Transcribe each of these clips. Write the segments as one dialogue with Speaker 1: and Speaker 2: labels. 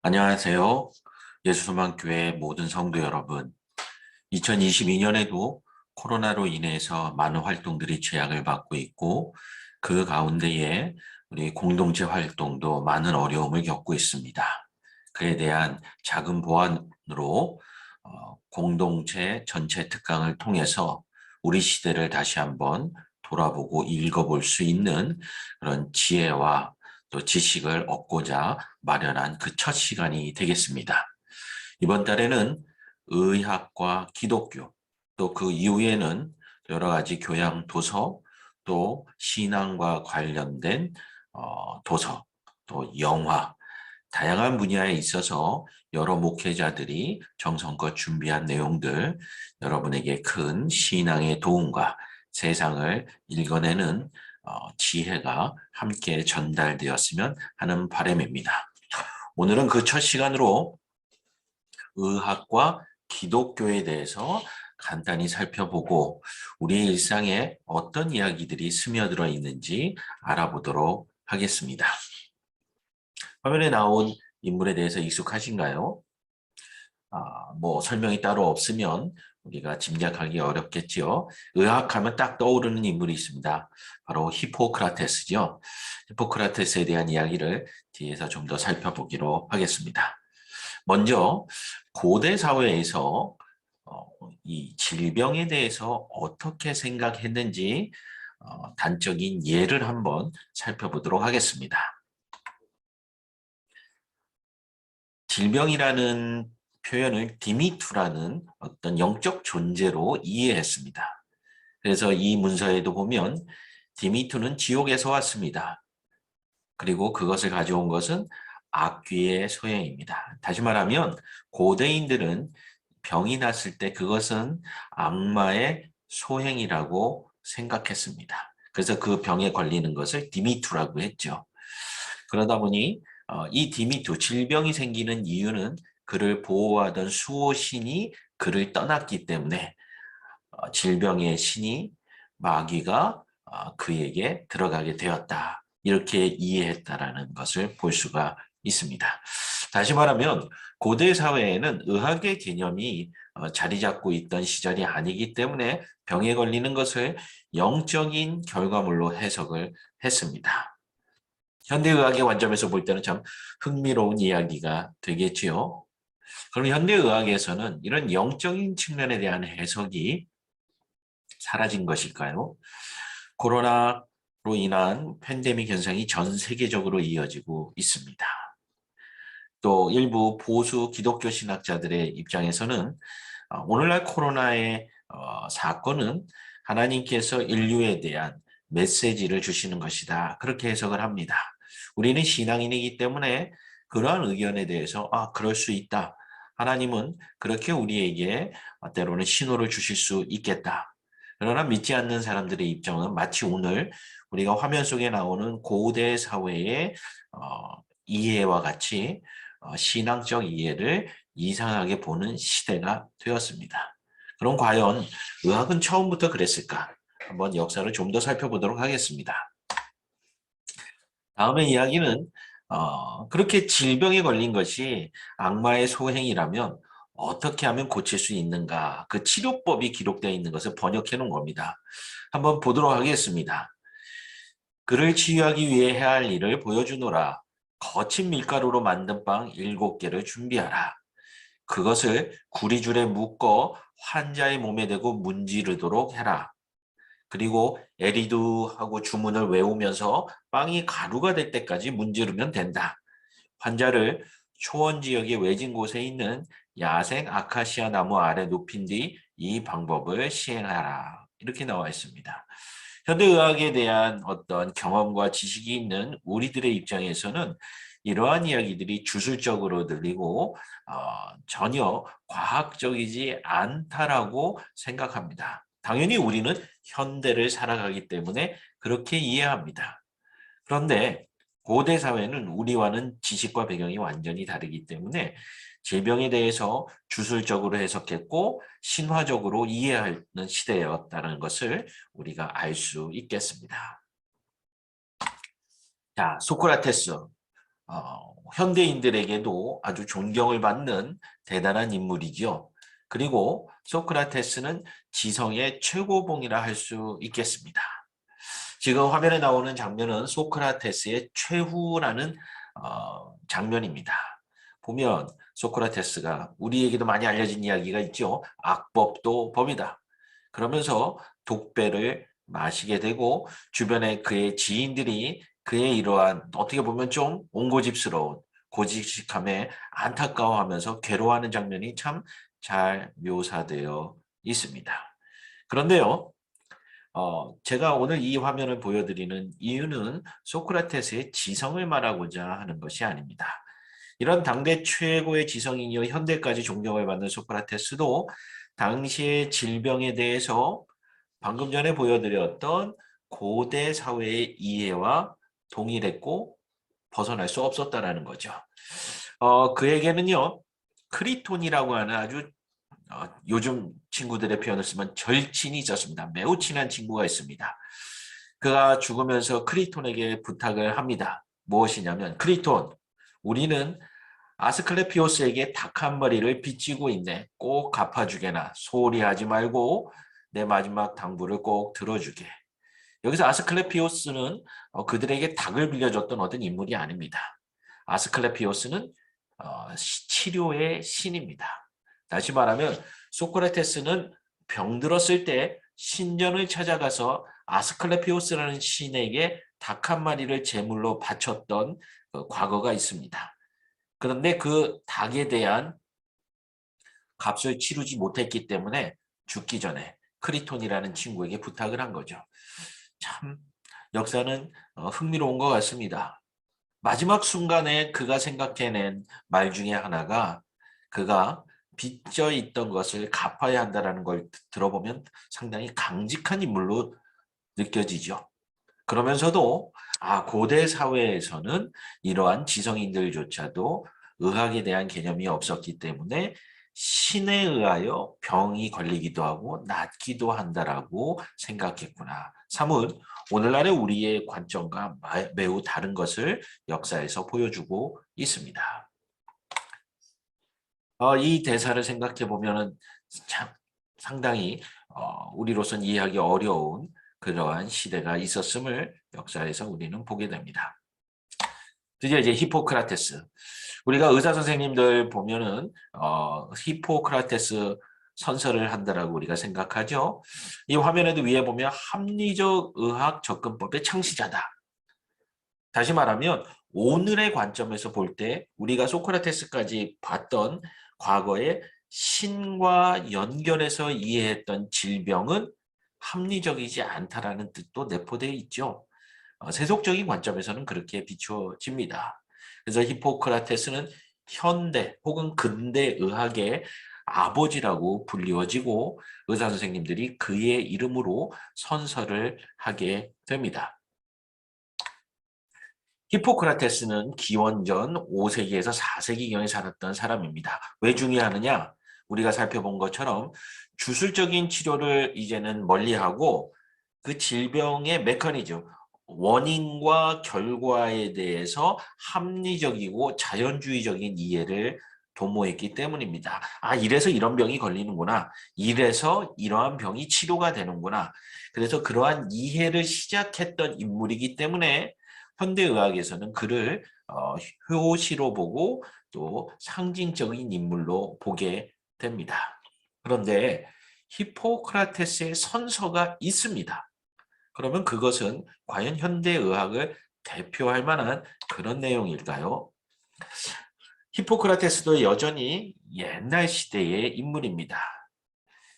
Speaker 1: 안녕하세요. 예수소망교회 모든 성도 여러분. 2022년에도 코로나로 인해서 많은 활동들이 제약을 받고 있고 그 가운데에 우리 공동체 활동도 많은 어려움을 겪고 있습니다. 그에 대한 작은 보완으로 공동체 전체 특강을 통해서 우리 시대를 다시 한번 돌아보고 읽어볼 수 있는 그런 지혜와 또 지식을 얻고자 마련한 그 첫 시간이 되겠습니다. 이번 달에는 의학과 기독교, 또 그 이후에는 여러 가지 교양 도서, 또 신앙과 관련된 도서, 또 영화, 다양한 분야에 있어서 여러 목회자들이 정성껏 준비한 내용들, 여러분에게 큰 신앙의 도움과 세상을 읽어내는 지혜가 함께 전달되었으면 하는 바람입니다. 오늘은 그 첫 시간으로 의학과 기독교에 대해서 간단히 살펴보고 우리의 일상에 어떤 이야기들이 스며들어 있는지 알아보도록 하겠습니다. 화면에 나온 인물에 대해서 익숙하신가요? 뭐 설명이 따로 없으면 우리가 짐작하기 어렵겠지요. 의학하면 딱 떠오르는 인물이 있습니다. 바로 히포크라테스죠. 히포크라테스에 대한 이야기를 뒤에서 좀 더 살펴보기로 하겠습니다. 먼저 고대 사회에서 어, 이 질병에 대해서 어떻게 생각했는지 단적인 예를 한번 살펴보도록 하겠습니다. 질병이라는 표현을 디미투라는 어떤 영적 존재로 이해했습니다. 그래서 이 문서에도 보면 디미투는 지옥에서 왔습니다. 그리고 그것을 가져온 것은 악귀의 소행입니다. 다시 말하면 고대인들은 병이 났을 때 그것은 악마의 소행이라고 생각했습니다. 그래서 그 병에 걸리는 것을 디미투라고 했죠. 그러다 보니 이 디미투, 질병이 생기는 이유는 그를 보호하던 수호신이 그를 떠났기 때문에 질병의 신이 마귀가 그에게 들어가게 되었다. 이렇게 이해했다라는 것을 볼 수가 있습니다. 다시 말하면 고대 사회에는 의학의 개념이 자리 잡고 있던 시절이 아니기 때문에 병에 걸리는 것을 영적인 결과물로 해석을 했습니다. 현대의학의 관점에서 볼 때는 참 흥미로운 이야기가 되겠지요. 그럼 현대의학에서는 이런 영적인 측면에 대한 해석이 사라진 것일까요? 코로나로 인한 팬데믹 현상이 전 세계적으로 이어지고 있습니다. 또 일부 보수 기독교 신학자들의 입장에서는 오늘날 코로나의 사건은 하나님께서 인류에 대한 메시지를 주시는 것이다. 그렇게 해석을 합니다. 우리는 신앙인이기 때문에 그러한 의견에 대해서 그럴 수 있다. 하나님은 그렇게 우리에게 때로는 신호를 주실 수 있겠다. 그러나 믿지 않는 사람들의 입장은 마치 오늘 우리가 화면 속에 나오는 고대 사회의 이해와 같이 신앙적 이해를 이상하게 보는 시대가 되었습니다. 그럼 과연 의학은 처음부터 그랬을까? 한번 역사를 좀 더 살펴보도록 하겠습니다. 다음의 이야기는 그렇게 질병에 걸린 것이 악마의 소행이라면 어떻게 하면 고칠 수 있는가? 그 치료법이 기록되어 있는 것을 번역해 놓은 겁니다. 한번 보도록 하겠습니다. 그를 치유하기 위해 해야 할 일을 보여주노라. 거친 밀가루로 만든 빵 7개를 준비하라. 그것을 구리줄에 묶어 환자의 몸에 대고 문지르도록 해라. 그리고 에리두 하고 주문을 외우면서 빵이 가루가 될 때까지 문지르면 된다. 환자를 초원 지역의 외진 곳에 있는 야생 아카시아 나무 아래 눕힌 뒤 이 방법을 시행하라. 이렇게 나와 있습니다. 현대의학에 대한 어떤 경험과 지식이 있는 우리들의 입장에서는 이러한 이야기들이 주술적으로 들리고 전혀 과학적이지 않다라고 생각합니다. 당연히 우리는 현대를 살아가기 때문에 그렇게 이해합니다. 그런데 고대 사회는 우리와는 지식과 배경이 완전히 다르기 때문에 질병에 대해서 주술적으로 해석했고 신화적으로 이해하는 시대였다는 것을 우리가 알 수 있겠습니다. 자, 소크라테스. 현대인들에게도 아주 존경을 받는 대단한 인물이죠. 그리고 소크라테스는 지성의 최고봉이라 할 수 있겠습니다. 지금 화면에 나오는 장면은 소크라테스의 최후라는 장면입니다. 보면 소크라테스가 우리에게도 많이 알려진 이야기가 있죠. 악법도 법이다. 그러면서 독배를 마시게 되고 주변에 그의 지인들이 그의 이러한 어떻게 보면 좀 옹고집스러운 고지식함에 안타까워하면서 괴로워하는 장면이 참 잘 묘사되어 있습니다. 그런데요. 제가 오늘 이 화면을 보여드리는 이유는 소크라테스의 지성을 말하고자 하는 것이 아닙니다. 이런 당대 최고의 지성인이요 현대까지 존경을 받는 소크라테스도 당시의 질병에 대해서 방금 전에 보여드렸던 고대 사회의 이해와 동일했고 벗어날 수 없었다라는 거죠. 그에게는요 크리톤이라고 하는 아주 요즘 친구들의 표현을 쓰면 절친이 있었습니다. 매우 친한 친구가 있습니다. 그가 죽으면서 크리톤에게 부탁을 합니다. 무엇이냐면 크리톤, 우리는 아스클레피오스에게 닭 한 마리를 빚지고 있네. 꼭 갚아주게나. 소홀히 하지 말고 내 마지막 당부를 꼭 들어주게. 여기서 아스클레피오스는 그들에게 닭을 빌려줬던 어떤 인물이 아닙니다. 아스클레피오스는 치료의 신입니다. 다시 말하면 소크라테스는 병들었을 때 신전을 찾아가서 아스클레피오스라는 신에게 닭 한 마리를 제물로 바쳤던 과거가 있습니다. 그런데 그 닭에 대한 값을 치르지 못했기 때문에 죽기 전에 크리톤이라는 친구에게 부탁을 한 거죠. 참 역사는 흥미로운 것 같습니다. 마지막 순간에 그가 생각해낸 말 중에 하나가 그가 빚져 있던 것을 갚아야 한다는 걸 들어보면 상당히 강직한 인물로 느껴지죠. 그러면서도 고대 사회에서는 이러한 지성인들조차도 의학에 대한 개념이 없었기 때문에 신에 의하여 병이 걸리기도 하고 낫기도 한다라고 생각했구나. 사뭇 오늘날의 우리의 관점과 매우 다른 것을 역사에서 보여주고 있습니다. 이 대사를 생각해 보면은 참 상당히 우리로서는 이해하기 어려운 그러한 시대가 있었음을 역사에서 우리는 보게 됩니다. 드디어 이제 히포크라테스. 우리가 의사 선생님들 보면은 히포크라테스 선서를 한다라고 우리가 생각하죠. 이 화면에도 위에 보면 합리적 의학 접근법의 창시자다. 다시 말하면 오늘의 관점에서 볼 때 우리가 소크라테스까지 봤던 과거의 신과 연결해서 이해했던 질병은 합리적이지 않다라는 뜻도 내포되어 있죠. 세속적인 관점에서는 그렇게 비춰집니다. 그래서 히포크라테스는 현대 혹은 근대 의학의 아버지라고 불리워지고 의사 선생님들이 그의 이름으로 선서를 하게 됩니다. 히포크라테스는 기원전 5세기에서 4세기경에 살았던 사람입니다. 왜 중요하느냐? 우리가 살펴본 것처럼 주술적인 치료를 이제는 멀리하고 그 질병의 메커니즘, 원인과 결과에 대해서 합리적이고 자연주의적인 이해를 도모했기 때문입니다. 이래서 이런 병이 걸리는구나. 이래서 이러한 병이 치료가 되는구나. 그래서 그러한 이해를 시작했던 인물이기 때문에 현대의학에서는 그를 효시로 보고 또 상징적인 인물로 보게 됩니다. 그런데 히포크라테스의 선서가 있습니다. 그러면 그것은 과연 현대의학을 대표할 만한 그런 내용일까요? 히포크라테스도 여전히 옛날 시대의 인물입니다.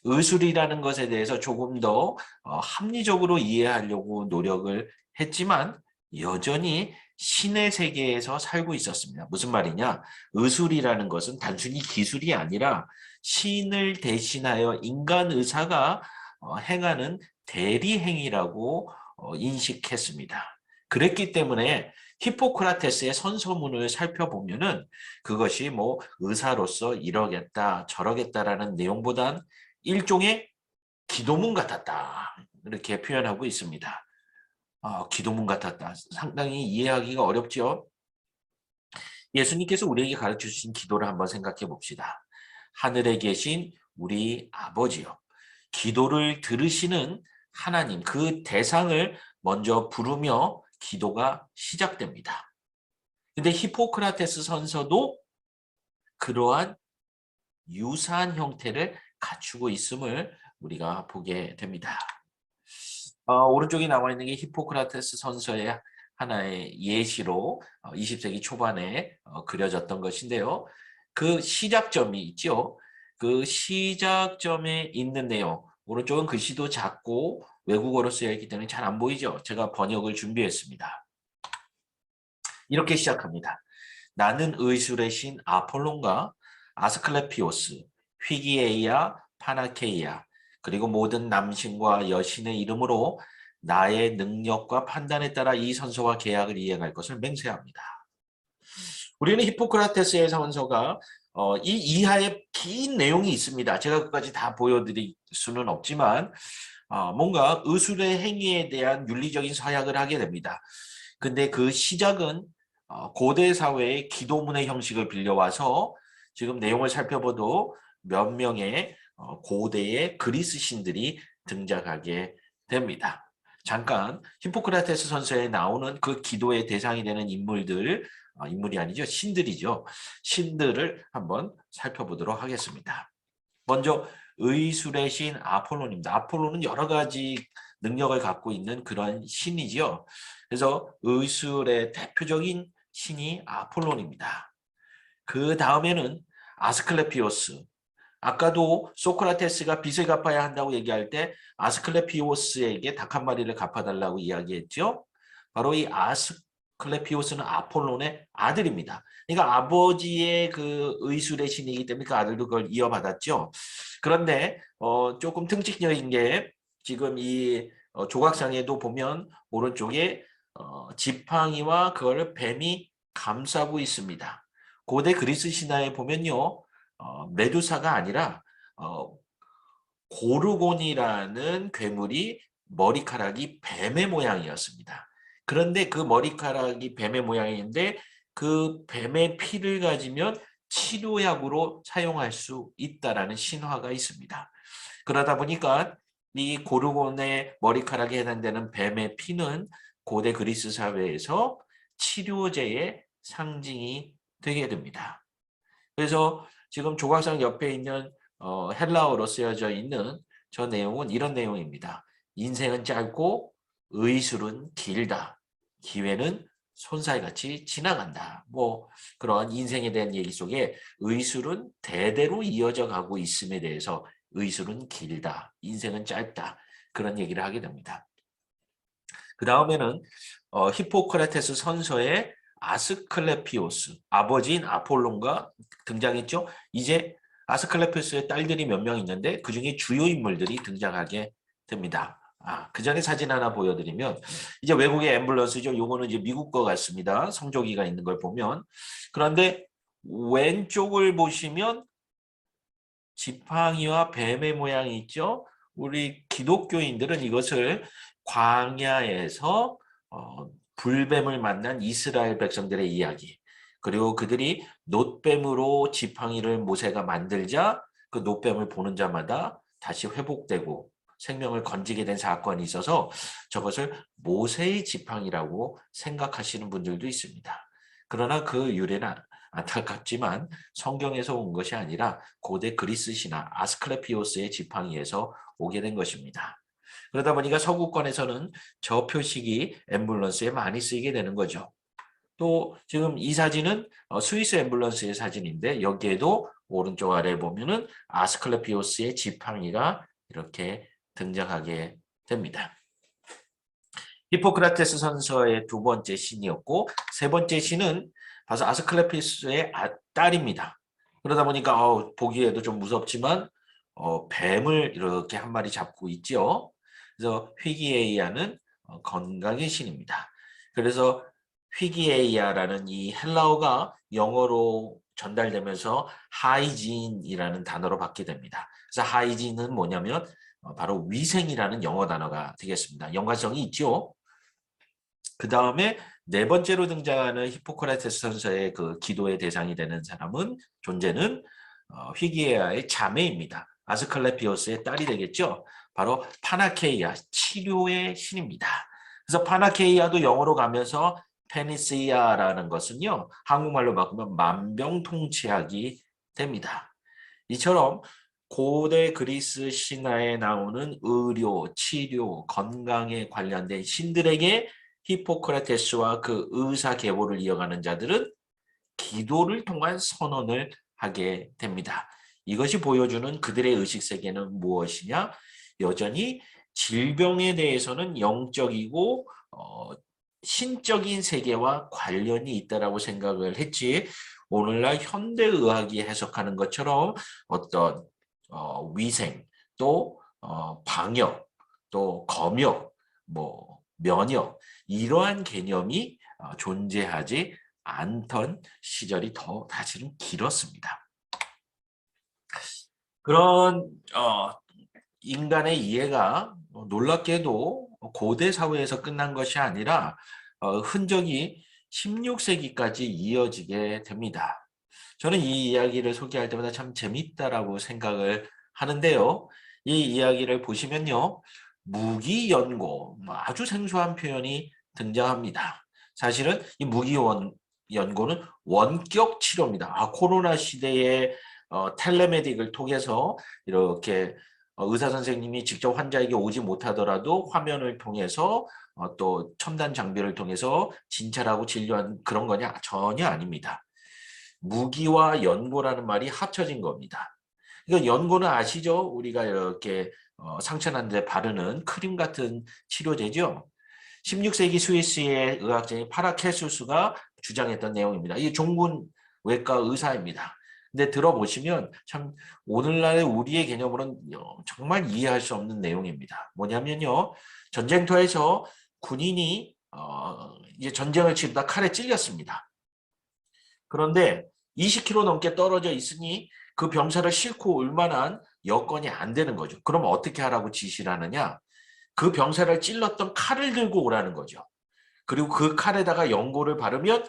Speaker 1: 의술이라는 것에 대해서 조금 더 합리적으로 이해하려고 노력을 했지만 여전히 신의 세계에서 살고 있었습니다. 무슨 말이냐? 의술이라는 것은 단순히 기술이 아니라 신을 대신하여 인간 의사가 행하는 대리행위라고 인식했습니다. 그랬기 때문에 히포크라테스의 선서문을 살펴보면은 그것이 뭐 의사로서 이러겠다 저러겠다라는 내용보단 일종의 기도문 같았다. 이렇게 표현하고 있습니다. 기도문 같았다. 상당히 이해하기가 어렵죠. 예수님께서 우리에게 가르쳐 주신 기도를 한번 생각해 봅시다. 하늘에 계신 우리 아버지요. 기도를 들으시는 하나님, 그 대상을 먼저 부르며 기도가 시작됩니다. 근데 히포크라테스 선서도 그러한 유사한 형태를 갖추고 있음을 우리가 보게 됩니다. 오른쪽에 나와 있는 게 히포크라테스 선서의 하나의 예시로 20세기 초반에 그려졌던 것인데요. 그 시작점이 있죠. 그 시작점에 있는 내용, 오른쪽은 글씨도 작고 외국어로 쓰여 있기 때문에 잘 안 보이죠. 제가 번역을 준비했습니다. 이렇게 시작합니다. 나는 의술의 신 아폴론과 아스클레피오스, 휘기에이아, 파나케이아, 그리고 모든 남신과 여신의 이름으로 나의 능력과 판단에 따라 이 선서와 계약을 이행할 것을 맹세합니다. 우리는 히포크라테스의 선서가 이 이하의 긴 내용이 있습니다. 제가 그까지 다 보여드릴 수는 없지만 뭔가 의술의 행위에 대한 윤리적인 서약을 하게 됩니다. 근데 그 시작은 고대 사회의 기도문의 형식을 빌려와서 지금 내용을 살펴봐도 몇 명의 고대의 그리스 신들이 등장하게 됩니다. 잠깐 히포크라테스 선서에 나오는 그 기도의 대상이 되는 인물들, 인물이 아니죠. 신들이죠. 신들을 한번 살펴보도록 하겠습니다. 먼저 의술의 신 아폴론입니다. 아폴론은 여러 가지 능력을 갖고 있는 그런 신이죠. 그래서 의술의 대표적인 신이 아폴론입니다. 그 다음에는 아스클레피오스. 아까도 소크라테스가 빚을 갚아야 한다고 얘기할 때 아스클레피오스에게 닭 한 마리를 갚아달라고 이야기했죠. 바로 이 아스클레피오스는 아폴론의 아들입니다. 그러니까 아버지의 그 의술의 신이기 때문에 그 아들도 그걸 이어받았죠. 그런데 조금 특징적인 게 지금 이 조각상에도 보면 오른쪽에 지팡이와 그걸 뱀이 감싸고 있습니다. 고대 그리스 신화에 보면요. 메두사가 아니라 고르곤이라는 괴물이 머리카락이 뱀의 모양이었습니다. 그런데 그 머리카락이 뱀의 모양인데 그 뱀의 피를 가지면 치료약으로 사용할 수 있다라는 신화가 있습니다. 그러다 보니까 이 고르곤의 머리카락에 해당되는 뱀의 피는 고대 그리스 사회에서 치료제의 상징이 되게 됩니다. 그래서 지금 조각상 옆에 있는 헬라어로 쓰여져 있는 저 내용은 이런 내용입니다. 인생은 짧고 의술은 길다. 기회는 손살같이 지나간다. 뭐 그런 인생에 대한 얘기 속에 의술은 대대로 이어져 가고 있음에 대해서 의술은 길다. 인생은 짧다. 그런 얘기를 하게 됩니다. 그 다음에는 히포크라테스 선서의 아스클레피오스, 아버지인 아폴론과 등장했죠. 이제 아스클레피오스의 딸들이 몇 명 있는데 그중에 주요 인물들이 등장하게 됩니다. 그 전에 사진 하나 보여드리면 이제 외국의 앰뷸런스죠. 요거는 이제 미국 거 같습니다. 성조기가 있는 걸 보면. 그런데 왼쪽을 보시면 지팡이와 뱀의 모양이 있죠. 우리 기독교인들은 이것을 광야에서 불뱀을 만난 이스라엘 백성들의 이야기, 그리고 그들이 놋뱀으로 지팡이를 모세가 만들자 그 놋뱀을 보는 자마다 다시 회복되고 생명을 건지게 된 사건이 있어서 저것을 모세의 지팡이라고 생각하시는 분들도 있습니다. 그러나 그 유래는 안타깝지만 성경에서 온 것이 아니라 고대 그리스 신화 아스클레피오스의 지팡이에서 오게 된 것입니다. 그러다 보니까 서구권에서는 저 표식이 앰뷸런스에 많이 쓰이게 되는 거죠. 또 지금 이 사진은 스위스 앰뷸런스의 사진인데 여기에도 오른쪽 아래에 보면은 아스클레피오스의 지팡이가 이렇게 등장하게 됩니다. 히포크라테스 선서의 두 번째 신이었고 세 번째 신은 바로 아스클레피오스의 딸입니다. 그러다 보니까 보기에도 좀 무섭지만 뱀을 이렇게 한 마리 잡고 있죠. 그래서 휘기에이아는 건강의 신입니다. 그래서 휘기에이아라는 이 헬라어가 영어로 전달되면서 하이진이라는 단어로 바뀌게 됩니다. 그래서 하이진은 뭐냐면 바로 위생이라는 영어 단어가 되겠습니다. 연관성이 있죠. 그 다음에 네 번째로 등장하는 히포크라테스 선서의 그 기도의 대상이 되는 사람은 존재는 휘기에아의 자매입니다. 아스클레피오스의 딸이 되겠죠. 바로 파나케이아, 치료의 신입니다. 그래서 파나케이아도 영어로 가면서 페니시아라는 것은요, 한국말로 바꾸면 만병통치약이 됩니다. 이처럼 고대 그리스 신화에 나오는 의료, 치료, 건강에 관련된 신들에게 히포크라테스와 그 의사 계보를 이어가는 자들은 기도를 통한 선언을 하게 됩니다. 이것이 보여주는 그들의 의식세계는 무엇이냐? 여전히 질병에 대해서는 영적이고 신적인 세계와 관련이 있다라고 생각을 했지, 오늘날 현대의학이 해석하는 것처럼 어떤 위생, 또 방역, 또 검역, 뭐 면역, 이러한 개념이 존재하지 않던 시절이 더 사실은 길었습니다. 그런 인간의 이해가 놀랍게도 고대 사회에서 끝난 것이 아니라 흔적이 16세기까지 이어지게 됩니다. 저는 이 이야기를 소개할 때마다 참 재밌다라고 생각을 하는데요. 이 이야기를 보시면요, 무기연고, 아주 생소한 표현이 등장합니다. 사실은 이 무기연고는 원격 치료입니다. 코로나 시대에 텔레메딕을 통해서 이렇게 의사 선생님이 직접 환자에게 오지 못하더라도 화면을 통해서 또 첨단 장비를 통해서 진찰하고 진료하는 그런 거냐? 전혀 아닙니다. 무기와 연고라는 말이 합쳐진 겁니다. 이거 연고는 아시죠? 우리가 이렇게 상처 난 데 바르는 크림 같은 치료제죠. 16세기 스위스의 의학자인 파라케수스가 주장했던 내용입니다. 이 종군 외과 의사입니다. 근데 들어보시면 참 오늘날의 우리의 개념으로는 정말 이해할 수 없는 내용입니다. 뭐냐면요, 전쟁터에서 군인이 이제 전쟁을 치르다 칼에 찔렸습니다. 그런데 20km 넘게 떨어져 있으니 그 병사를 싣고 올 만한 여건이 안 되는 거죠. 그럼 어떻게 하라고 지시를 하느냐? 그 병사를 찔렀던 칼을 들고 오라는 거죠. 그리고 그 칼에다가 연고를 바르면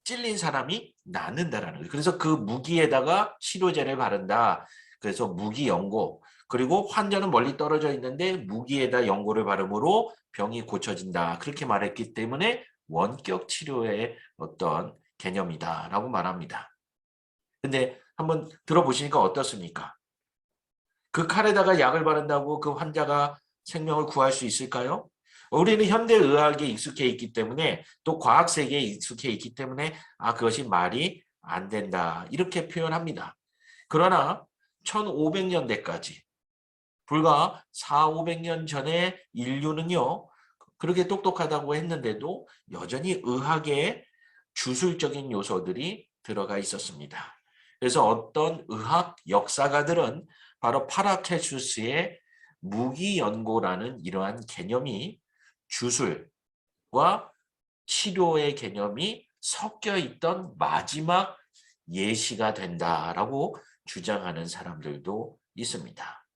Speaker 1: 찔린 사람이 낫는다라는 거죠. 그래서 그 무기에다가 치료제를 바른다. 그래서 무기 연고. 그리고 환자는 멀리 떨어져 있는데 무기에다 연고를 바름으로 병이 고쳐진다. 그렇게 말했기 때문에 원격 치료의 어떤 개념이다라고 말합니다. 근데 한번 들어보시니까 어떻습니까? 그 칼에다가 약을 바른다고 그 환자가 생명을 구할 수 있을까요? 우리는 현대의학에 익숙해 있기 때문에 또 과학세계에 익숙해 있기 때문에 그것이 말이 안 된다 이렇게 표현합니다. 그러나 1500년대까지 불과 4,500년 전에 인류는요, 그렇게 똑똑하다고 했는데도 여전히 의학에 주술적인 요소들이 들어가 있었습니다. 그래서 어떤 의학 역사가들은 바로 파라케수스의 무기연고라는 이러한 개념이 주술과 치료의 개념이 섞여 있던 마지막 예시가 된다라고 주장하는 사람들도 있습니다.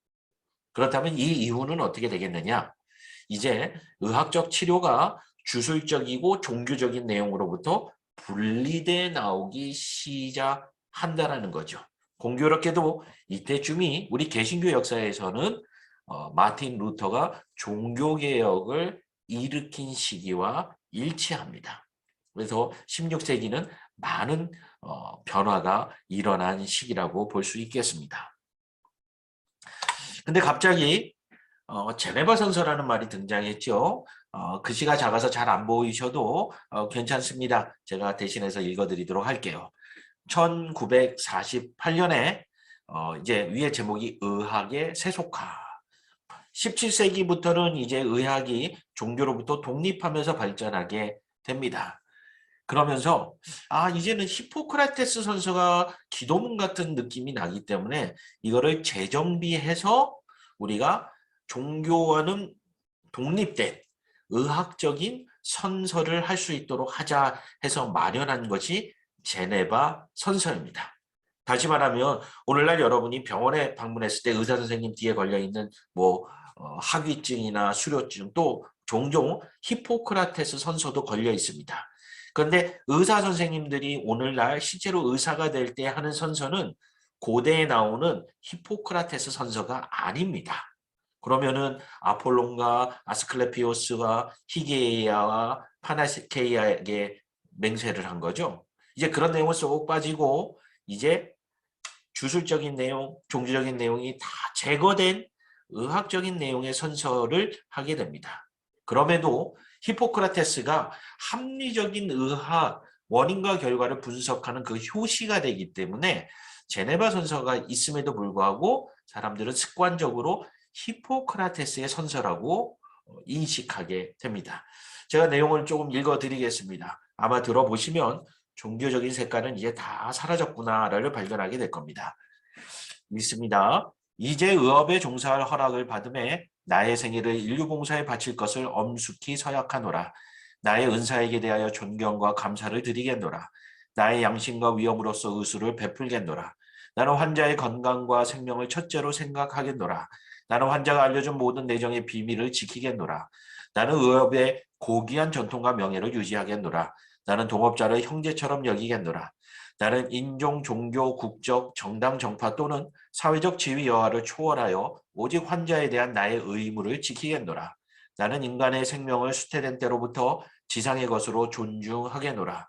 Speaker 1: 그렇다면 이 이후는 어떻게 되겠느냐? 이제 의학적 치료가 주술적이고 종교적인 내용으로부터 분리돼 나오기 시작한다라는 거죠. 공교롭게도 이때쯤이 우리 개신교 역사에서는 마틴 루터가 종교개혁을 일으킨 시기와 일치합니다. 그래서 16세기는 많은 변화가 일어난 시기라고 볼 수 있겠습니다. 근데 갑자기 제네바 선서라는 말이 등장했죠. 글씨가 작아서 잘 안 보이셔도 괜찮습니다. 제가 대신해서 읽어드리도록 할게요. 1948년에 이제 위의 제목이 의학의 세속화. 17세기부터는 이제 의학이 종교로부터 독립하면서 발전하게 됩니다. 그러면서 이제는 히포크라테스 선서가 기도문 같은 느낌이 나기 때문에 이거를 재정비해서 우리가 종교와는 독립된 의학적인 선서를 할 수 있도록 하자 해서 마련한 것이 제네바 선서입니다. 다시 말하면 오늘날 여러분이 병원에 방문했을 때 의사 선생님 뒤에 걸려있는 뭐 학위증이나 수료증 또 종종 히포크라테스 선서도 걸려 있습니다. 그런데 의사 선생님들이 오늘날 실제로 의사가 될 때 하는 선서는 고대에 나오는 히포크라테스 선서가 아닙니다. 그러면은 아폴론과 아스클레피오스와 히게이아와 파나케이아에게 맹세를 한 거죠. 이제 그런 내용을 쏙 빠지고 이제 주술적인 내용, 종교적인 내용이 다 제거된 의학적인 내용의 선서를 하게 됩니다. 그럼에도 히포크라테스가 합리적인 의학, 원인과 결과를 분석하는 그 효시가 되기 때문에 제네바 선서가 있음에도 불구하고 사람들은 습관적으로 히포크라테스의 선서라고 인식하게 됩니다. 제가 내용을 조금 읽어드리겠습니다. 아마 들어보시면 종교적인 색깔은 이제 다 사라졌구나를 발견하게 될 겁니다. 읽습니다. 이제 의업에 종사할 허락을 받음에 나의 생일을 인류봉사에 바칠 것을 엄숙히 서약하노라. 나의 은사에게 대하여 존경과 감사를 드리겠노라. 나의 양심과 위엄으로서 의술을 베풀겠노라. 나는 환자의 건강과 생명을 첫째로 생각하겠노라. 나는 환자가 알려준 모든 내정의 비밀을 지키겠노라. 나는 의업의 고귀한 전통과 명예를 유지하겠노라. 나는 동업자를 형제처럼 여기겠노라. 나는 인종, 종교, 국적, 정당, 정파 또는 사회적 지위 여하를 초월하여 오직 환자에 대한 나의 의무를 지키겠노라. 나는 인간의 생명을 수태된 때로부터 지상의 것으로 존중하겠노라.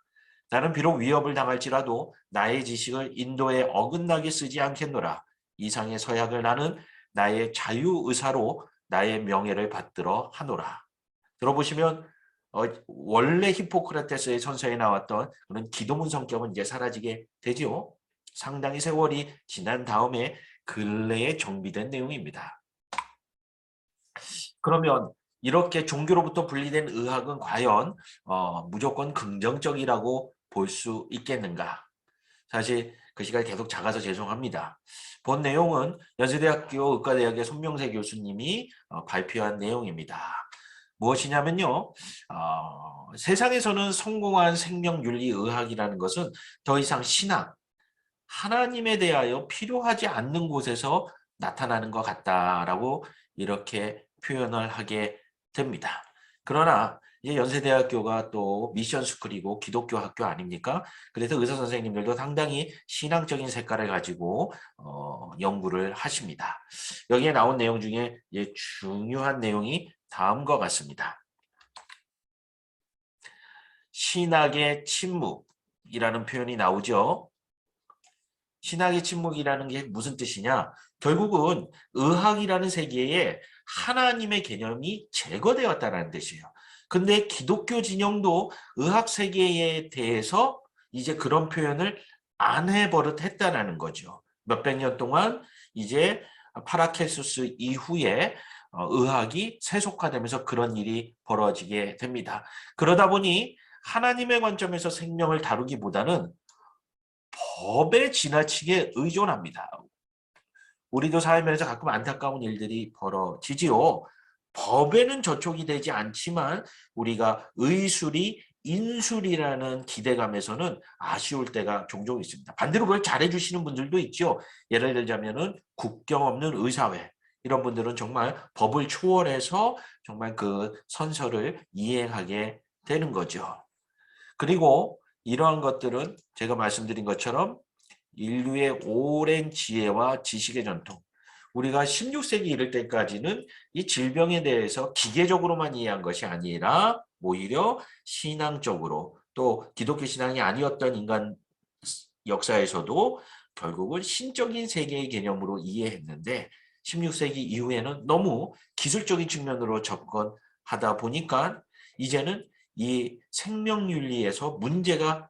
Speaker 1: 나는 비록 위협을 당할지라도 나의 지식을 인도에 어긋나게 쓰지 않겠노라. 이상의 서약을 나는 나의 자유의사로 나의 명예를 받들어 하노라. 들어보시면 원래 히포크라테스의 선서에 나왔던 그런 기도문 성격은 이제 사라지게 되죠. 상당히 세월이 지난 다음에 근래에 정비된 내용입니다. 그러면 이렇게 종교로부터 분리된 의학은 과연 무조건 긍정적이라고 볼 수 있겠는가? 사실 글씨가 계속 작아서 죄송합니다. 본 내용은 연세대학교 의과대학의 손명세 교수님이 발표한 내용입니다. 무엇이냐면요. 세상에서는 성공한 생명윤리 의학이라는 것은 더 이상 신학, 하나님에 대하여 필요하지 않는 곳에서 나타나는 것 같다라고 이렇게 표현을 하게 됩니다. 그러나 이제 연세대학교가 또 미션 스쿨이고 기독교 학교 아닙니까? 그래서 의사 선생님들도 상당히 신앙적인 색깔을 가지고 연구를 하십니다. 여기에 나온 내용 중에 중요한 내용이 다음과 같습니다. 신학의 침묵이라는 표현이 나오죠. 신학의 침묵이라는 게 무슨 뜻이냐? 결국은 의학이라는 세계에 하나님의 개념이 제거되었다는 뜻이에요. 근데 기독교 진영도 의학 세계에 대해서 이제 그런 표현을 안 해버릇했다는 거죠. 몇백 년 동안 이제 파라켈수스 이후에 의학이 세속화되면서 그런 일이 벌어지게 됩니다. 그러다 보니 하나님의 관점에서 생명을 다루기보다는 법에 지나치게 의존합니다. 우리도 살면서 가끔 안타까운 일들이 벌어지지요. 법에는 저촉이 되지 않지만 우리가 의술이 인술이라는 기대감에서는 아쉬울 때가 종종 있습니다. 반대로 그걸 잘해주시는 분들도 있죠. 예를 들자면은 국경 없는 의사회. 이런 분들은 정말 법을 초월해서 정말 그 선서를 이행하게 되는 거죠. 그리고 이러한 것들은 제가 말씀드린 것처럼 인류의 오랜 지혜와 지식의 전통, 우리가 16세기 이를 때까지는 이 질병에 대해서 기계적으로만 이해한 것이 아니라 오히려 신앙적으로 또 기독교 신앙이 아니었던 인간 역사에서도 결국은 신적인 세계의 개념으로 이해했는데 16세기 이후에는 너무 기술적인 측면으로 접근하다 보니까 이제는 이 생명윤리에서 문제가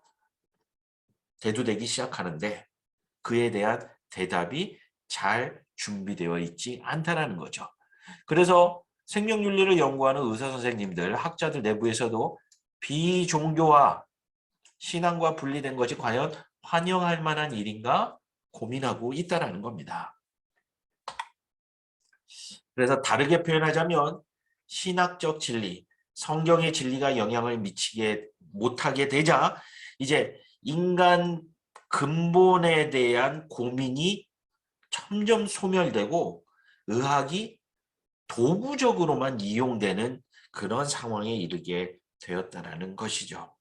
Speaker 1: 대두되기 시작하는데 그에 대한 대답이 잘 준비되어 있지 않다는 거죠. 그래서 생명윤리를 연구하는 의사 선생님들, 학자들 내부에서도 비종교와 신앙과 분리된 것이 과연 환영할 만한 일인가 고민하고 있다는 겁니다. 그래서 다르게 표현하자면 신학적 진리, 성경의 진리가 영향을 미치게 못하게 되자 이제 인간 근본에 대한 고민이 점점 소멸되고 의학이 도구적으로만 이용되는 그런 상황에 이르게 되었다라는 것이죠.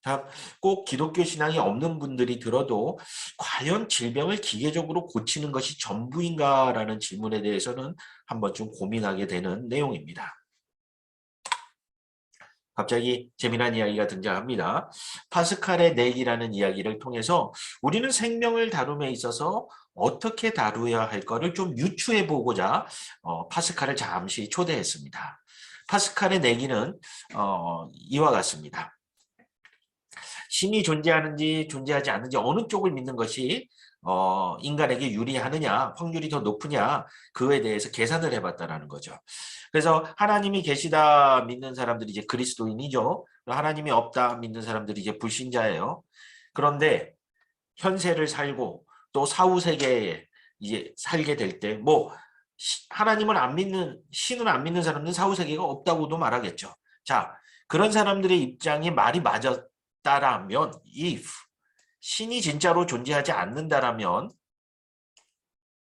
Speaker 1: 자, 꼭 기독교 신앙이 없는 분들이 들어도 과연 질병을 기계적으로 고치는 것이 전부인가라는 질문에 대해서는 한번 좀 고민하게 되는 내용입니다. 갑자기 재미난 이야기가 등장합니다. 파스칼의 내기라는 이야기를 통해서 우리는 생명을 다룸에 있어서 어떻게 다루어야 할 것을 좀 유추해 보고자 파스칼을 잠시 초대했습니다. 파스칼의 내기는 이와 같습니다. 신이 존재하는지 존재하지 않는지 어느 쪽을 믿는 것이 인간에게 유리하느냐, 확률이 더 높으냐, 그거에 대해서 계산을 해봤다라는 거죠. 그래서 하나님이 계시다 믿는 사람들이 이제 그리스도인이죠. 하나님이 없다 믿는 사람들이 이제 불신자예요. 그런데 현세를 살고 또 사후 세계에 이제 살게 될 때, 뭐 하나님을 안 믿는, 신을 안 믿는 사람들은 사후 세계가 없다고도 말하겠죠. 자, 그런 사람들의 입장이 말이 맞았다라면, if 신이 진짜로 존재하지 않는다라면,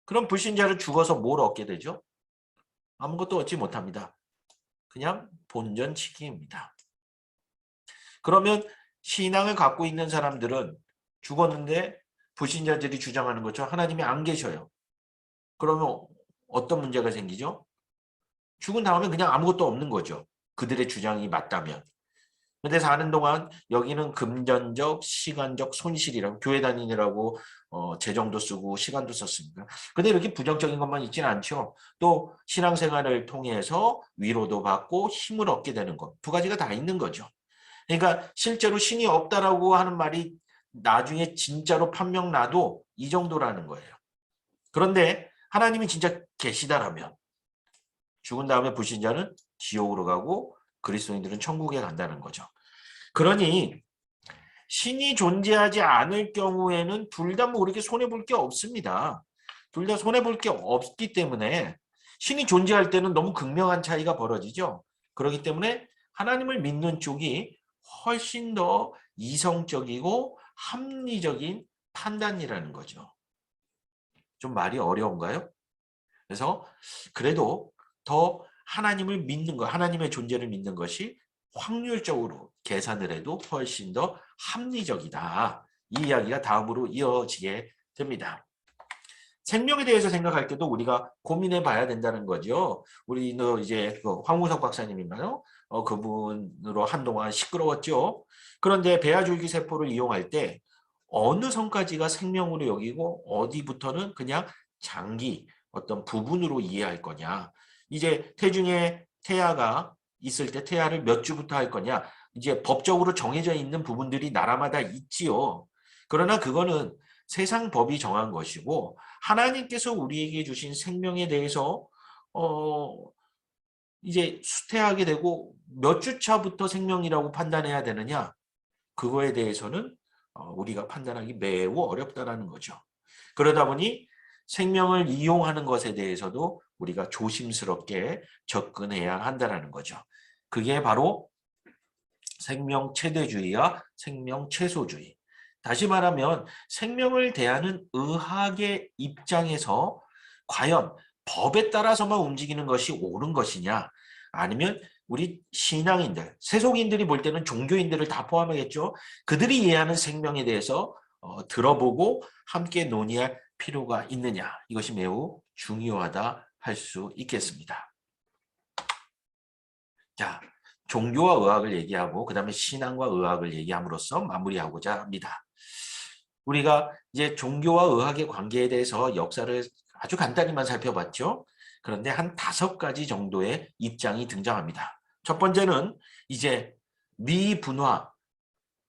Speaker 1: 그럼 불신자를 죽어서 뭘 얻게 되죠? 아무것도 얻지 못합니다. 그냥 본전치기입니다. 그러면 신앙을 갖고 있는 사람들은 죽었는데 불신자들이 주장하는 것처럼 하나님이 안 계셔요. 그러면 어떤 문제가 생기죠? 죽은 다음에 그냥 아무것도 없는 거죠. 그들의 주장이 맞다면. 근데 사는 동안 여기는 금전적, 시간적 손실이라고 교회 다니느라고 재정도 쓰고 시간도 썼습니다. 근데 이렇게 부정적인 것만 있지는 않죠. 또 신앙생활을 통해서 위로도 받고 힘을 얻게 되는 것. 두 가지가 다 있는 거죠. 그러니까 실제로 신이 없다라고 하는 말이 나중에 진짜로 판명 나도 이 정도라는 거예요. 그런데 하나님이 진짜 계시다라면 죽은 다음에 불신자는 지옥으로 가고 그리스도인들은 천국에 간다는 거죠. 그러니 신이 존재하지 않을 경우에는 둘 다 뭐 그렇게 손해볼 게 없습니다. 둘 다 손해볼 게 없기 때문에 신이 존재할 때는 너무 극명한 차이가 벌어지죠. 그렇기 때문에 하나님을 믿는 쪽이 훨씬 더 이성적이고 합리적인 판단이라는 거죠. 좀 말이 어려운가요? 그래서 그래도 더 하나님을 믿는 것, 하나님의 존재를 믿는 것이 확률적으로 계산을 해도 훨씬 더 합리적이다. 이 이야기가 다음으로 이어지게 됩니다. 생명에 대해서 생각할 때도 우리가 고민해 봐야 된다는 거죠. 우리는 이제 그 황우석 박사님인가요? 그분으로 한동안 시끄러웠죠. 그런데 배아줄기 세포를 이용할 때 어느 선까지가 생명으로 여기고 어디부터는 그냥 장기 어떤 부분으로 이해할 거냐. 이제 태중에 태아가 있을 때 태아를 몇 주부터 할 거냐. 이제 법적으로 정해져 있는 부분들이 나라마다 있지요. 그러나 그거는 세상 법이 정한 것이고 하나님께서 우리에게 주신 생명에 대해서 어 이제 수태하게 되고 몇 주 차부터 생명이라고 판단해야 되느냐? 그거에 대해서는 우리가 판단하기 매우 어렵다라는 거죠. 그러다 보니 생명을 이용하는 것에 대해서도 우리가 조심스럽게 접근해야 한다는 거죠. 그게 바로 생명 최대주의와 생명 최소주의. 다시 말하면 생명을 대하는 의학의 입장에서 과연 법에 따라서만 움직이는 것이 옳은 것이냐 아니면 우리 신앙인들, 세속인들이 볼 때는 종교인들을 다 포함하겠죠. 그들이 이해하는 생명에 대해서 들어보고 함께 논의할 필요가 있느냐. 이것이 매우 중요하다 할 수 있겠습니다. 자, 종교와 의학을 얘기하고 그 다음에 신앙과 의학을 얘기함으로써 마무리하고자 합니다. 우리가 이제 종교와 의학의 관계에 대해서 역사를 아주 간단히만 살펴봤죠. 그런데 한 5가지 정도의 입장이 등장합니다. 첫 번째는 이제 미분화,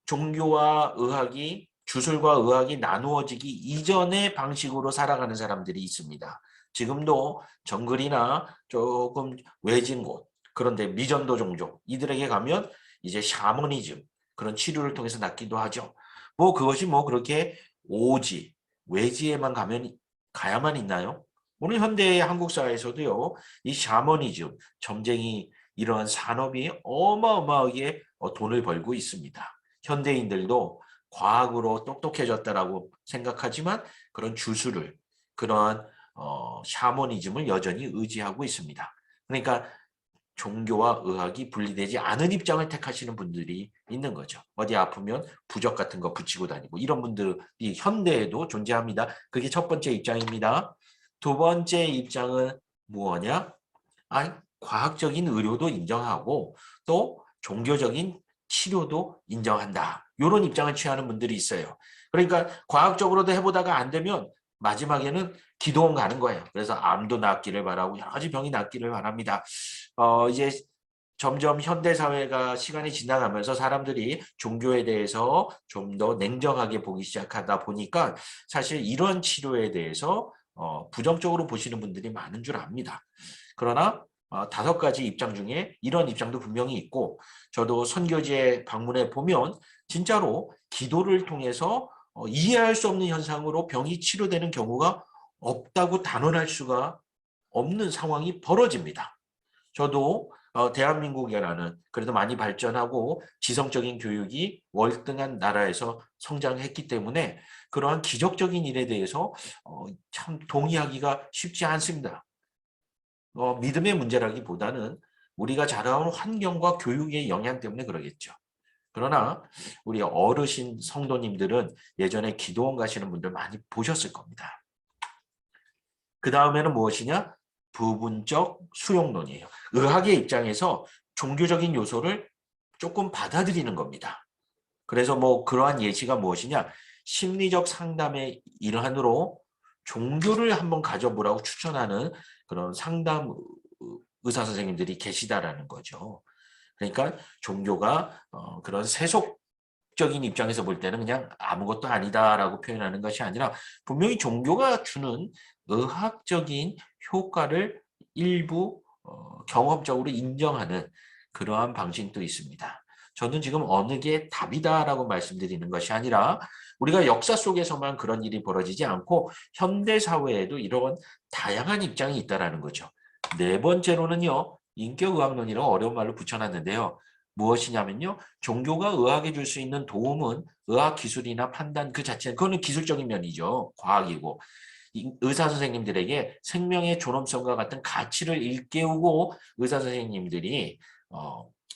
Speaker 1: 종교와 의학이 주술과 의학이 나누어지기 이전의 방식으로 살아가는 사람들이 있습니다. 지금도 정글이나 조금 외진 곳, 그런데 미전도 종족, 이들에게 가면 이제 샤머니즘, 그런 치료를 통해서 낫기도 하죠. 뭐 그것이 뭐 그렇게 오지, 외지에만 가야만 있나요? 오늘 현대의 한국 사회에서도요, 이 샤머니즘, 점쟁이 이러한 산업이 어마어마하게 돈을 벌고 있습니다. 현대인들도 과학으로 똑똑해졌다라고 생각하지만 그런 주술을, 그러한 샤머니즘을 여전히 의지하고 있습니다. 그러니까 종교와 의학이 분리되지 않은 입장을 택하시는 분들이 있는 거죠. 어디 아프면 부적 같은 거 붙이고 다니고 이런 분들이 현대에도 존재합니다. 그게 첫 번째 입장입니다. 두 번째 입장은 뭐냐? 과학적인 의료도 인정하고 또 종교적인 치료도 인정한다. 이런 입장을 취하는 분들이 있어요. 그러니까 과학적으로도 해보다가 안 되면 마지막에는 기도원 가는 거예요. 그래서 암도 낫기를 바라고 여러 가지 병이 낫기를 바랍니다. 이제 점점 현대 사회가 시간이 지나가면서 사람들이 종교에 대해서 좀 더 냉정하게 보기 시작하다 보니까 사실 이런 치료에 대해서 부정적으로 보시는 분들이 많은 줄 압니다. 그러나 5가지 입장 중에 이런 입장도 분명히 있고 저도 선교지에 방문해 보면 진짜로 기도를 통해서 이해할 수 없는 현상으로 병이 치료되는 경우가 없다고 단언할 수가 없는 상황이 벌어집니다. 저도 대한민국이라는 그래도 많이 발전하고 지성적인 교육이 월등한 나라에서 성장했기 때문에 그러한 기적적인 일에 대해서 참 동의하기가 쉽지 않습니다. 믿음의 문제라기보다는 우리가 자라온 환경과 교육의 영향 때문에 그러겠죠. 그러나 우리 어르신 성도님들은 예전에 기도원 가시는 분들 많이 보셨을 겁니다. 그 다음에는 무엇이냐? 부분적 수용론이에요. 의학의 입장에서 종교적인 요소를 조금 받아들이는 겁니다. 그래서 그러한 예시가 무엇이냐? 심리적 상담의 일환으로 종교를 한번 가져보라고 추천하는 그런 상담 의사 선생님들이 계시다라는 거죠. 그러니까 종교가 그런 세속적인 입장에서 볼 때는 그냥 아무것도 아니다라고 표현하는 것이 아니라 분명히 종교가 주는 의학적인 효과를 일부 경험적으로 인정하는 그러한 방식도 있습니다. 저는 지금 어느 게 답이다라고 말씀드리는 것이 아니라 우리가 역사 속에서만 그런 일이 벌어지지 않고 현대 사회에도 이런 다양한 입장이 있다는 거죠. 네 번째로는요. 인격의학론이라고 어려운 말로 붙여놨는데요. 무엇이냐면요. 종교가 의학에 줄 수 있는 도움은 의학 기술이나 판단 그 자체, 그거는 기술적인 면이죠. 과학이고. 의사 선생님들에게 생명의 존엄성과 같은 가치를 일깨우고 의사 선생님들이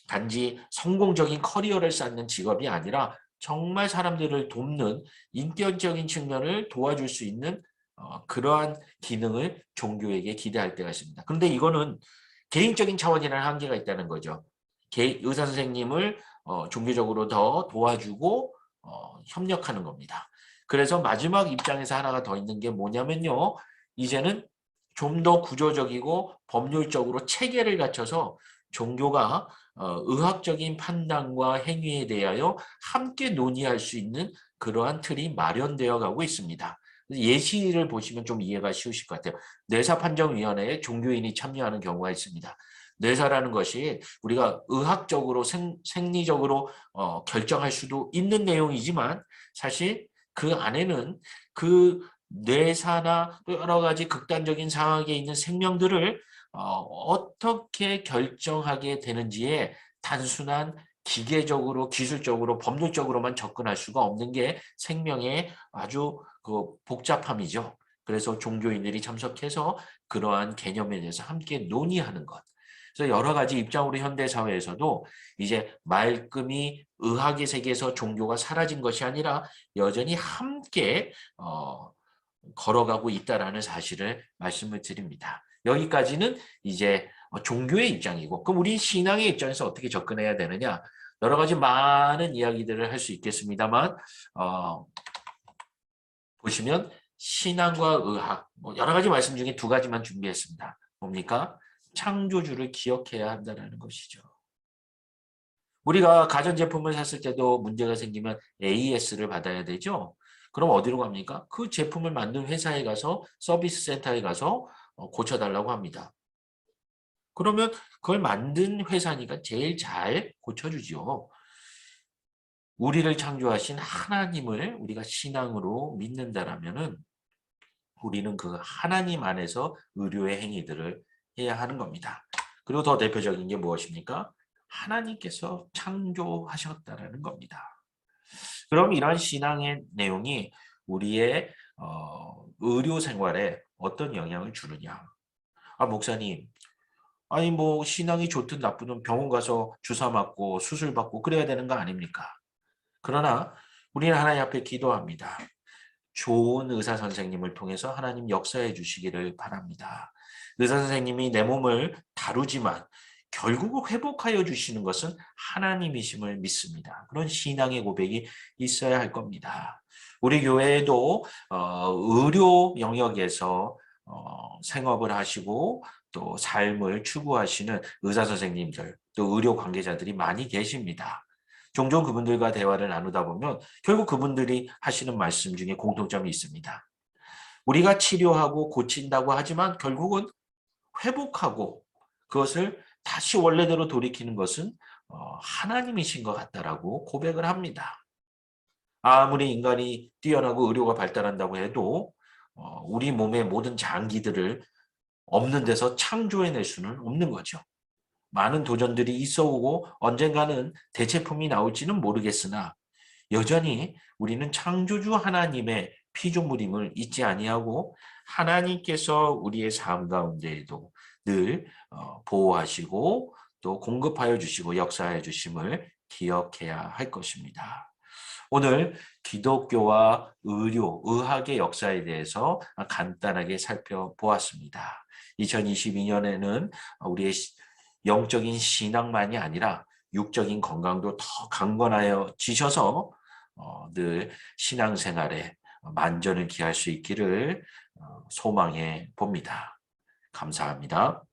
Speaker 1: 단지 성공적인 커리어를 쌓는 직업이 아니라 정말 사람들을 돕는 인격적인 측면을 도와줄 수 있는 그러한 기능을 종교에게 기대할 때가 있습니다. 그런데 이거는 개인적인 차원이라는 한계가 있다는 거죠. 의사 선생님을 종교적으로 더 도와주고 협력하는 겁니다. 그래서 마지막 입장에서 하나가 더 있는 게 뭐냐면요. 이제는 좀 더 구조적이고 법률적으로 체계를 갖춰서 종교가 의학적인 판단과 행위에 대하여 함께 논의할 수 있는 그러한 틀이 마련되어 가고 있습니다. 예시를 보시면 좀 이해가 쉬우실 것 같아요. 뇌사판정위원회에 종교인이 참여하는 경우가 있습니다. 뇌사라는 것이 우리가 의학적으로 생리적으로 결정할 수도 있는 내용이지만 사실 그 안에는 그 뇌사나 또 여러 가지 극단적인 상황에 있는 생명들을 어떻게 결정하게 되는지에 단순한 기계적으로 기술적으로 법률적으로만 접근할 수가 없는 게 생명의 아주 그 복잡함이죠. 그래서 종교인들이 참석해서 그러한 개념에 대해서 함께 논의하는 것. 그래서 여러 가지 입장으로 현대 사회에서도 이제 말끔히 의학의 세계에서 종교가 사라진 것이 아니라 여전히 함께 걸어가고 있다라는 사실을 말씀을 드립니다. 여기까지는 이제 종교의 입장이고, 그럼 우리 신앙의 입장에서 어떻게 접근해야 되느냐? 여러 가지 많은 이야기들을 할 수 있겠습니다만 보시면 신앙과 의학, 여러 가지 말씀 중에 2가지만 준비했습니다. 뭡니까? 창조주를 기억해야 한다는 것이죠. 우리가 가전제품을 샀을 때도 문제가 생기면 AS를 받아야 되죠. 그럼 어디로 갑니까? 그 제품을 만든 회사에 가서 서비스 센터에 가서 고쳐달라고 합니다. 그러면 그걸 만든 회사니까 제일 잘 고쳐주죠. 우리를 창조하신 하나님을 우리가 신앙으로 믿는다라면은 우리는 그 하나님 안에서 의료의 행위들을 해야 하는 겁니다. 그리고 더 대표적인 게 무엇입니까? 하나님께서 창조하셨다라는 겁니다. 그럼 이런 신앙의 내용이 우리의 의료 생활에 어떤 영향을 주느냐? 목사님, 아니 뭐 신앙이 좋든 나쁘든 병원 가서 주사 맞고 수술 받고 그래야 되는 거 아닙니까? 그러나 우리는 하나님 앞에 기도합니다. 좋은 의사 선생님을 통해서 하나님 역사해 주시기를 바랍니다. 의사 선생님이 내 몸을 다루지만 결국 회복하여 주시는 것은 하나님이심을 믿습니다. 그런 신앙의 고백이 있어야 할 겁니다. 우리 교회에도 의료 영역에서 생업을 하시고 또 삶을 추구하시는 의사 선생님들, 또 의료 관계자들이 많이 계십니다. 종종 그분들과 대화를 나누다 보면 결국 그분들이 하시는 말씀 중에 공통점이 있습니다. 우리가 치료하고 고친다고 하지만 결국은 회복하고 그것을 다시 원래대로 돌이키는 것은 하나님이신 것 같다라고 고백을 합니다. 아무리 인간이 뛰어나고 의료가 발달한다고 해도 우리 몸의 모든 장기들을 없는 데서 창조해낼 수는 없는 거죠. 많은 도전들이 있어 오고 언젠가는 대체품이 나올지는 모르겠으나 여전히 우리는 창조주 하나님의 피조물임을 잊지 아니하고 하나님께서 우리의 삶 가운데에도 늘 보호하시고 또 공급하여 주시고 역사하여 주심을 기억해야 할 것입니다. 오늘 기독교와 의료, 의학의 역사에 대해서 간단하게 살펴보았습니다. 2022년에는 우리의 영적인 신앙만이 아니라 육적인 건강도 더 강건하여 지셔서 늘 신앙생활에 만전을 기할 수 있기를 소망해 봅니다. 감사합니다.